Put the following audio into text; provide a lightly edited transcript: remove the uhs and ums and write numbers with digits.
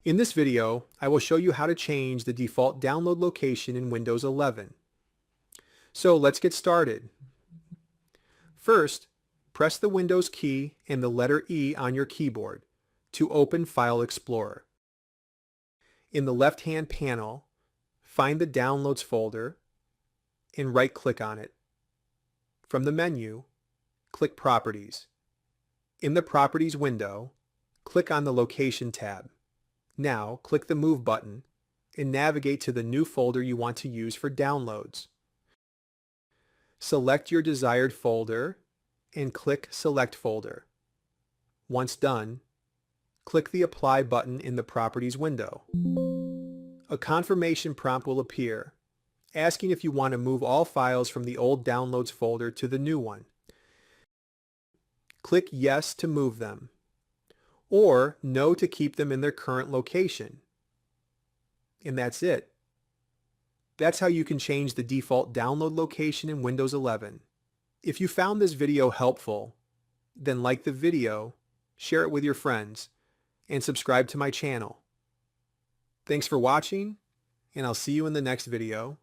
In this video, I will show you how to change the default download location in Windows 11. So let's get started. First, press the Windows key and the letter E on your keyboard to open File Explorer. In the left-hand panel, find the Downloads folder and right-click on it. From the menu, click Properties. In the Properties window, click on the Location tab. Now, click the Move button and navigate to the new folder you want to use for downloads. Select your desired folder and click Select Folder. Once done, click the Apply button in the Properties window. A confirmation prompt will appear, asking if you want to move all files from the old Downloads folder to the new one. Click Yes to move them, or No to keep them in their current location. And that's it. That's how you can change the default download location in Windows 11. If you found this video helpful, then like the video, share it with your friends, and subscribe to my channel. Thanks for watching, and I'll see you in the next video.